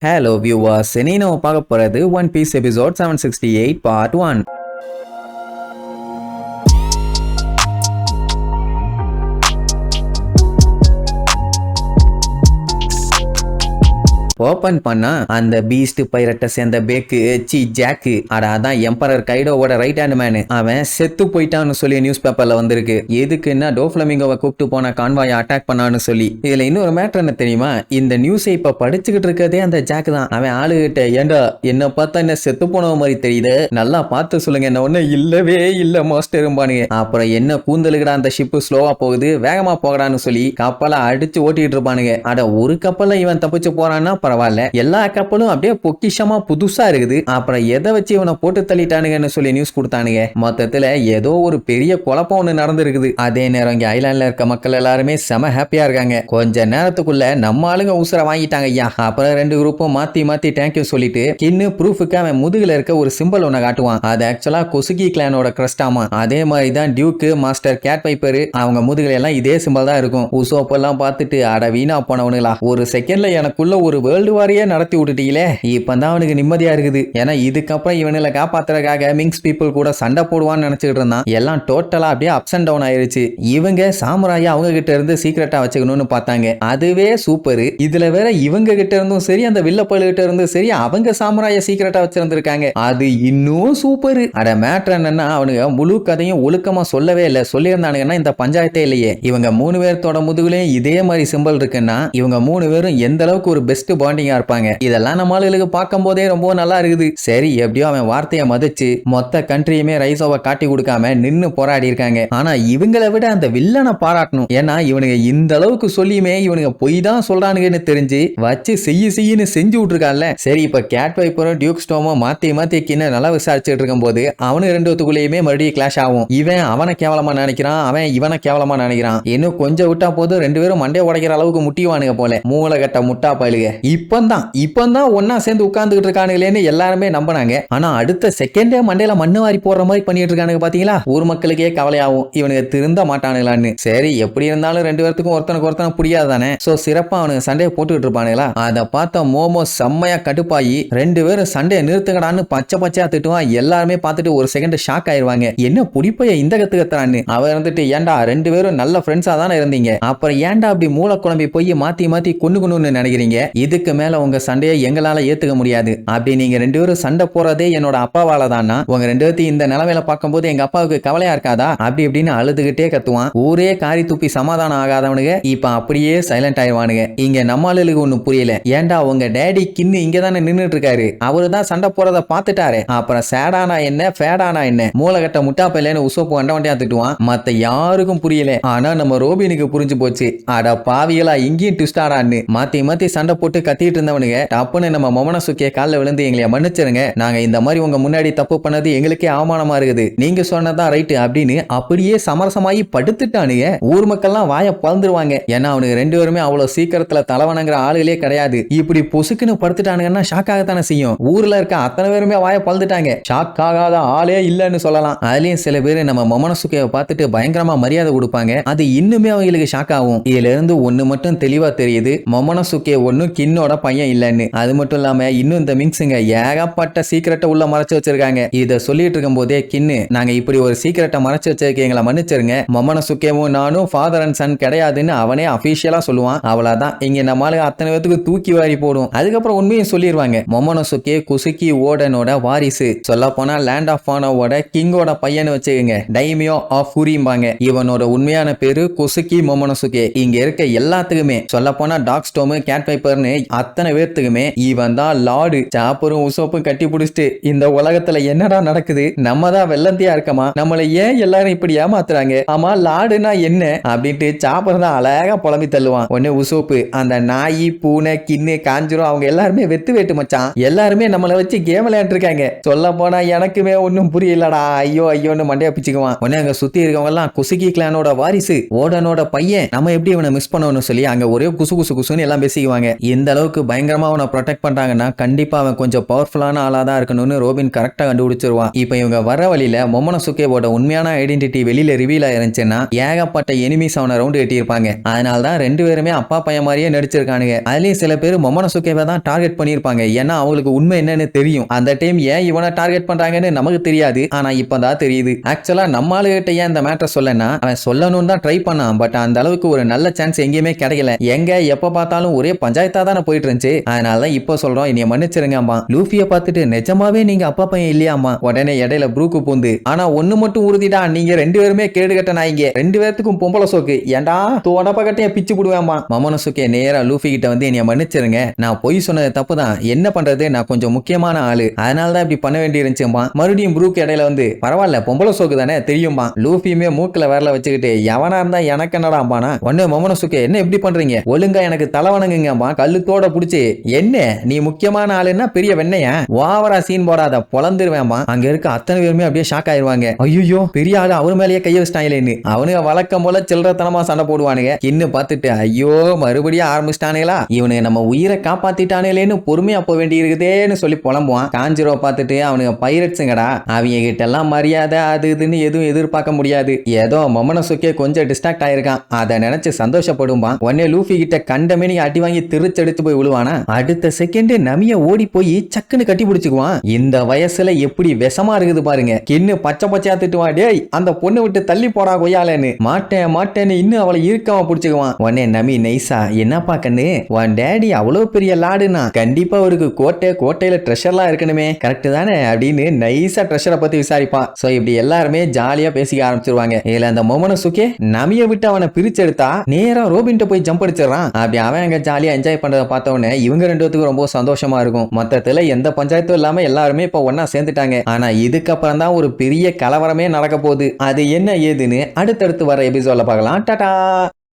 Hello viewers, இனி நம்ம பார்க்க போறது one piece episode 768 part 1. Open பண்ணா அந்த பீஸ்ட் பைரட்டை சேர்ந்த பேக்கு ஜாக்கு அதான் எம்பரர் கைடோவோட ரைட் ஹேண்ட் மேனு அவன் செத்து போயிட்டான்னு சொல்லி நியூஸ் பேப்பர்ல வந்திருக்கு. எதுக்குன்னா டோஃப்ளமிங்கோவை கூப்பிட்டு போன கான்வாயை அட்டாக் பண்ணான்னு சொல்லி. இதுல இன்னொரு மேட்டர் என்ன தெரியுமா, இந்த நியூஸை இப்ப படிச்சுக்கிட்டு இருக்கதே அந்த ஜாக்கு தான். அவன் ஆளுகிட்ட ஏண்டா என்ன பார்த்தா என்ன செத்து போனவ மாதிரி தெரியுது, நல்லா பார்த்து சொல்லுங்க. என்ன ஒண்ணு இல்லவே இல்ல மாஸ்டரும்பானுங்க. அப்புறம் என்ன கூந்தலுக்கடா அந்த ஷிப்பு ஸ்லோவா போகுது, வேகமா போகடான்னு சொல்லி கப்பலை அடிச்சு ஓட்டிட்டு இருப்பானுங்க. அட ஒரு கப்பல்ல இவன் தப்பிச்சு போறான்னா பரவாயில்ல, எல்லா கப்பலும் அப்படியே பொக்கிஷமா புதுசா இருக்குது. அப்புறம் எதை வச்சு இவனை போட்டு தள்ளிட்டானுங்கன்னு சொல்லி நியூஸ் கொடுத்தானுங்க. மொத்தத்துல ஏதோ ஒரு பெரிய குழப்பம் ஒண்ணு நடந்திருக்குது. அதே நேரம் இங்க ஐலாண்ட்ல இருக்க மக்கள் எல்லாருமே செம ஹாப்பியா இருக்காங்க. கொஞ்ச நேரத்துக்குள்ள நம்ம ஆளுங்க உசுர வாங்கிட்டாங்க ஐயா. அப்புறம் ரெண்டு குரூப்பும் மாத்தி மாத்தி தேங்க்யூ சொல்லிட்டு கின்னு ப்ரூஃபுக்கு அவன் முதுகுல இருக்க ஒரு சிம்பிள் ஒண்ணு காட்டுவான். அது ஆக்சுவலா கொசுகி கிளானோட கிரஸ்டாமா. அதே மாதிரி தான் டியூக்கு மாஸ்டர் கேட் பைப்பர் அவங்க முதுகுல எல்லாம் இதே சிம்பிள் தான் இருக்கும். உசோப் எல்லாம் பார்த்துட்டு அட வீணா போனவனுங்களா, ஒரு செகண்ட்ல எனக்குள்ள ஒரு வேர்ல்டு வாரியே நடத்தி விட்டுட்டீங்களே, இப்பதான் அவனுக்கு நிம்மதியா இருக்குது. ஏன்னா இதுக்கப்புறம் இவனில காப்பாத்துறதுக்காக மிங்ஸ் பீப்புள் கூட சண்டை போடுவான்னு நினைச்சிட்டு இருந்தான். எல்லாம் டோட்டலா அப்படியே அப்ஸ் அண்ட் டவுன் ஆயிருச்சு. இவங்க சாமுராயை அவங்க கிட்ட இருந்து சீக்கிரட்டா வச்சுக்கணும்னு பார்த்தாங்க, அதுவே சூப்பர். இதுல வேற இவங்க கிட்ட இருந்தும் சரி அந்த வில்லப்பழு கிட்ட இருந்தும் சரி அவங்க சாமுராய சீக்கிரட்டா வச்சிருந்திருக்காங்க, அது இன்னும் சூப்பர். அட மேட்டர் என்னன்னா அவனுங்க முழு கதையும் ஒழுக்கமா சொல்லவே இல்லை. சொல்லியிருந்தானுங்கன்னா இந்த பஞ்சாயத்தே இல்லையே. இவங்க மூணு பேர்த்தோட முதுகுலையும் இதே மாதிரி சிம்பிள் இருக்குன்னா இவங்க மூணு பேரும் எந்த அளவுக்கு ஒரு பெஸ்ட் பாண்டிங்கா இருப்பாங்க. இதெல்லாம் நம்ம ஆளுகளுக்கு பார்க்கும் போதே ரொம்ப நல்லா இருக்குது. சரி எப்படியோ அவன் வார்த்தையை மதிச்சு மொத்த கண்ட்ரியுமே ரைசோவை காட்டி கொடுக்காம நின்னு போராடி இருக்காங்க. ஆனா இவங்களை விட அந்த வில்லனை பாராட்டணும். ஏன்னா இவனுங்க இந்த அளவுக்கு சொல்லியுமே இவனுங்க பொய் தான் சொல்றானுங்கன்னு தெரிஞ்சு வச்சு செய்யுன்னு செஞ்சு விட்டுருக்கான்ல. சரி இப்ப கேட் வைப்பரும் டியூக் ஸ்டோமும் மாத்தி மாத்தி கிண்ண நல்லா விசாரிச்சுட்டு இருக்கும் போது அவனு ரெண்டுத்துக்குள்ளேயுமே மறுபடியும் கிளாஷ் ஆகும். இவன் அவனை கேவலமா நினைக்கிறான், அவன் இவனை கேவலமா நினைக்கிறான். இன்னும் கொஞ்சம் விட்டா போதும் ரெண்டு பேரும் மண்டே உடைக்கிற அளவுக்கு முட்டிவானுங்க போல. மூளை கட்ட முட்டா பயிலுக. இப்பதான் ஒன்னா சேர்ந்து உட்கார்ந்துட்டு இருக்கானுங்களேன்னு எல்லாருமே நம்பினாங்க. ஆனா அடுத்த செகண்டே மண்டையில மண்ணு வாரி போடுற மாதிரி பண்ணிட்டு இருக்கானுங்க பாத்தீங்களா. ஊர் மக்களுக்கே கவலையாகும் இவனுக்கு திருந்த மாட்டானுங்களான்னு. சரி எப்படி இருந்தாலும் ரெண்டு பேருக்கும் ஒருத்தனுக்கு ஒருத்தன புரியாதானே. சோ சிறப்பா அவனுக்கு சண்டையை போட்டுக்கிட்டு இருப்பானுங்களா. அதை பார்த்த மோமோ செம்மையா கடுப்பாயி ரெண்டு பேரும் சண்டையை நிறுத்துக்கடான்னு பச்சை பச்சையா திட்டுவான். எல்லாருமே பார்த்துட்டு ஒரு செகண்ட் ஷாக் ஆயிருவாங்க. என்ன புடிப்பைய இந்த கத்துக்கத்தான்னு. அவன் இருந்துட்டு ஏண்டா ரெண்டு பேரும் நல்ல ஃப்ரெண்ட்ஸா தானே இருந்தீங்க, அப்புறம் ஏண்டா அப்படி மூளை குழம்பி போய் மாத்தி மாத்தி கொண்டு நினைக்கிறீங்க, இதுக்கு மேல உங்க சண்டையை எங்களால ஏத்துக்க முடியாது. அப்படி நீங்க ரெண்டு பேரும் சண்டை போறதே என்னோட அப்பாவால தானா, உங்க ரெண்டு பேர்த்தையும் இந்த நிலைமையில பார்க்கும்போது எங்க அப்பாவுக்கு கவலையா இருக்காதா அப்படி இப்படின்னு அழுதுகிட்டே கத்துவான். ஊரே காரி துப்பி சமாதானம் ஆகாதவனுங்க இப்ப அப்படியே சைலண்ட் ஆயிடுவானுங்க. இங்க நம்மளுக்கு ஒண்ணு புரியல, ஏண்டா உங்க டேடி கின்னு இங்க தானே நின்னுட்டு இருக்காரு, அவரு தான் சண்டை போறத பாத்துட்டாரு, அப்புறம் சேடானா என்ன ஃபேடானா என்ன, மூளைகட்ட முட்டாப்பையிலன்னு உசோப்பு வண்டியா திட்டுவான். மத்த யாருக்கும் புரியல. ஆனா நம்ம ரோபினுக்கு புரிஞ்சு போச்சு. அட பாவிகளா இங்கேயும் ட்விஸ்டாடான்னு மாத்தி மாத்தி சண்டை போட்டு கத்திட்டு இருந்தவனுங்க டப்புன்னு நம்ம மொமனசுக்கே காலில் விழுந்து எங்களை மன்னிச்சிருங்க, நாங்க இந்த மாதிரி உங்க முன்னாடி தப்பு பண்ணது எங்களுக்கே அவமானமா இருக்குது, நீங்க சொன்னதான் ரைட்டு அப்படின்னு அப்படியே சமரசமாயி படுத்துட்டானுங்க. ஊர் மக்கள்லாம் வாய பறந்துருவாங்க. ஏன்னா அவனுக்கு ரெண்டு பேருமே அவ்வளவு சீக்கிரத்துல தலைவனங்கிற ஆளுகளே கிடையாது. இப்படி பொசுக்குன்னு படுத்துட்டானுங்கன்னா ஷாக் ஆகத்தானே செய்யும். ஊர்ல இருக்க அத்தனை பேருமே வாய பறந்துட்டாங்க. ஷாக் ஆகாத ஆளே இல்லன்னு சொல்லலாம். அதுலயும் சில பேர் நம்ம மொமனசுக்கே பார்த்துட்டு பயங்கரமா மரியாதை கொடுப்பாங்க. அது இன்னுமே அவங்களுக்கு ஷாக் ஆகும். இதுல இருந்து ஒண்ணு மட்டும் தெளிவா தெரியுது, மொமனசுக்கே ஒன்னும் கின்னோட பையன் இல்லன்னு. அது மட்டும் இல்லாம இன்னும் இந்த மிங்ஸுங்க ஏகப்பட்ட சீக்கிரட்டை உள்ள மறைச்சு வச்சிருக்காங்க. இத சொல்லிட்டு இருக்கும் போதே கின்னு நாங்க இப்படி ஒரு சீக்கிரட்டை மறைச்சு வச்சிருக்க எங்களை மன்னிச்சிருங்க, மொமனசுக்கேவும் நானும் ஃபாதர் அண்ட் சன் கிடையாதுன்னு அவனே அபிஷியலா சொல்லுவான். அவ்வளவுதான் இங்க நம்மளுக்கு அத்தனை பேத்துக்கு தூக்கி வாரி போடும். அதுக்கப்புறம் உண்மையை சொல்லிடுவாங்க, மொமனசுக்கே குசுகி ஓடனோட வாரிசு, சொல்ல போனா லேண்ட் ஆஃப் ஃபானோவோட கிங்கோட பையன் வச்சுக்கங்க, டைமியோ ஆஃப் ஹுரிம்பாங்க. இவனோட உண்மையான பேரு குசுகி மொமனசுகே. இங்க இருக்க எல்லாத்துக்குமே சொல்ல போனா டாக் ஸ்டோமு கேட் பைப்பர்னு அத்தனை பேர்த்துக்குமே இவன் தான் லார்டு. சாப்பரும் உசோப்பும் கட்டி பிடிச்சிட்டு இந்த உலகத்துல என்னடா நடக்குது, நம்ம தான் வெள்ளந்தியா இருக்கமா, நம்மளை ஏன் எல்லாரும் இப்படி ஏமாத்துறாங்க, ஆமா லார்டுனா என்ன அப்படின்ட்டு சாப்பர் தான் அழகா புலம்பி தள்ளுவான். ஒன்னு உசோப்பு அந்த நாய் பூனை கின்னு காஞ்சிரும் அவங்க எல்லாருமே வெத்து வேட்டு மச்சான், எல்லாருமே நம்மளை வச்சு கேம் விளையாண்டு இருக்காங்க, சொல்ல போனா எனக்குமே ஒன்னும் புரியலடா ஐயோ ஐயோன்னு மண்டையா பிச்சுக்குவான். உடனே அங்க சுத்தி இருக்கவங்க எல்லாம் குசுகி கிளானோட வாரிசு ஓடனோட பையன், நம்ம எப்படி இவனை மிஸ் பண்ணணும்னு சொல்லி அங்க ஒரே குசு குசு குசுன்னு எல்லாம் பேசிக்குவாங்க. இந்த அளவுக்கு பயங்கரமா அவனை ப்ரொடெக்ட் பண்றாங்கன்னா கண்டிப்பா அவன் கொஞ்சம் பவர்ஃபுல்லான ஆளா தான் இருக்கணும்னு ரோபின் கரெக்டா கண்டுபிடிச்சிருவான். இப்போ இவங்க வர வழியில மொமோனோசுகேவோட உண்மையான ஐடென்டிட்டி வெளியில ரிவீல் ஆயிருந்துச்சுன்னா ஏகப்பட்ட எனிமீஸ் அவனை ரவுண்டு கட்டியிருப்பாங்க. அதனால தான் 2 பேருமே அப்பா பையன் மாதிரியே நடிச்சிருக்கானுங்க. அதுலயும் சில பேர் மொமோனோசுகேவை தான் டார்கெட் பண்ணியிருப்பாங்க. ஏன்னா அவங்களுக்கு உண்மை என்னன்னு தெரியும். அந்த டைம் ஏன் இவனை டார்கெட் பண்றாங்கன்னு நமக்கு தெரியாது. ஆனா இப்பதான் தெரியுது. ஆக்சுவலா நம்ம ஆளுகிட்ட ஏன் இந்த மேட்டர் சொல்லனா அவன் சொல்லணும்னு தான் ட்ரை பண்ணான். பட் அந்த அளவுக்கு ஒரு நல்ல சான்ஸ் எங்கேயுமே கிடைக்கல. எங்க எப்ப பார்த்தாலும் ஒரே பஞ்சாயத்தா தானே போயிட்டு இருந்துச்சு. அதனாலதான் இப்போ சொல்றோம் என்னைய மன்னிச்சிருங்கம்மா. லூஃபியை பார்த்துட்டு நிஜமாவே நீங்க அப்பா பையன் இல்லையாமா? உடனே இடையில ப்ரூக்கு பூந்து ஆனா ஒண்ணு மட்டும் உறுதிடா, நீங்க 2 பேருமே கேடு கட்ட நாய்ங்க. 2 பேத்துக்கும் பொம்பளை சோக்கு. ஏண்டா தோட பக்கத்தையே பிச்சு புடுவேமா? மொமோனோசுகே நேரா லூஃபி கிட்ட வந்து என்னைய மன்னிச்சிருங்க, நான் பொய் சொன்னது தப்பு தான். என்ன பண்றது, நான் கொஞ்சம் முக்கியமான ஆளு, அதனாலதான் இப்படி பண்ண வேண்டி இருந்துச்சுமா. மறுபடியும் ப்ரூக் இடையில வந்து பரவாயில்ல பொம்பளை சோக்கு தானே தெரியுமா? லூஃபியுமே மூக்குல விரல வச்சுக்கிட்டு எவனா இருந்தா எனக்கு என்னடாம்பானா. உடனே மொமோனோசுகே என்ன இப்படி பண்றீங்க, ஒழுங்கா எனக்கு தலைவணங்குங்கம்மா. கல்லுத்தோட புடிச்சு என்ன நீ முக்கியமான ஆளுன்னா பெரிய வெண்ணையா, ஓவரா சீன் போடாத பொழந்துருவேமா. அங்க இருக்க அத்தனை பேருமே அப்படியே ஷாக் ஆயிருவாங்க. ஐயோ பெரிய ஆளு அவர் மேலேயே கைய வச்சிட்டாங்களேன்னு. அவனுங்க வழக்கம் போல சில்லறத்தனமா சண்டை போடுவானுங்க. இன்னும் பார்த்துட்டு ஐயோ மறுபடியும் ஆரம்பிச்சிட்டானுங்களா, இவனுங்க நம்ம உயிரை காப்பாத்திட்டானுங்களேன்னு பொறுமையா போக வேண்டி இருக்குதேன்னு சொல்லி புலம்புவான். காஞ்சிரோ பார்த்துட்டு அவனுங்க பைரட்ஸுங்கடா, அவங்க கிட்ட எல்லாம் மரியாதை அது இதுன்னு எதுவும் எதிர்பார்க்க முடியாது. ஏதோ மொமோனோசுகே கொஞ்சம் டிஸ்ட்ராக்ட் ஆயிருக்கான், அதை நினைச்சு சந்தோஷப்படுவான். உடனே லூஃபி கிட்ட கண்டமேனி அடி வாங்கி திருச்செடுத்து போய் விழுவானா. அடுத்த செகண்ட் நமிய ஓடி போய் சக்குன்னு கட்டி பிடிச்சுக்குவான். இந்த வயசுல எப்படி விஷமா இருக்குது பாருங்க. கின்னு பச்சை பச்சையா திட்டுவான், டேய் அந்த பொண்ணு விட்டு தள்ளி போடா கொய்யாலன்னு. மாட்டேன்னு இன்னும் அவளை ஈர்க்காம பிடிச்சுக்குவான். உடனே நமி நைசா என்னப்பா கண்ணு, உன் டேடி அவ்வளவு பெரிய லாடுனா கண்டிப்பா அவருக்கு கோட்டையில ட்ரெஷர்லாம் இருக்கணுமே கரெக்ட் தானே அப்படின்னு நைசா ட்ரெஷரை பத்தி விசாரிப்பான். சோ இப்படி எல்லாருமே ஜாலியா பேசிக்க ஆரம்பிச்சிருவாங்க. இதுல அந்த மொமோனோசுகே நமியை விட்டு அவனை பிரிச்செடுத்தா நேரா ரோபின்ட்ட போய் ஜம்ப் அடிச்சிடறான். அப்படி அவன் அங்க ஜாலியா என்ஜாய் பண்றத பார்த்த உடனே இவங்க 2 பேத்துக்கும் ரொம்ப சந்தோஷமா இருக்கும். மொத்தத்துல எந்த பஞ்சாயத்தும் இல்லாம எல்லாருமே இப்ப ஒன்னா சேர்ந்துட்டாங்க. ஆனா இதுக்கப்புறம் தான் ஒரு பெரிய கலவரமே நடக்க போகுது. அது என்ன ஏதுன்னு அடுத்தடுத்து வர எபிசோட்ல பார்க்கலாம். டாடா.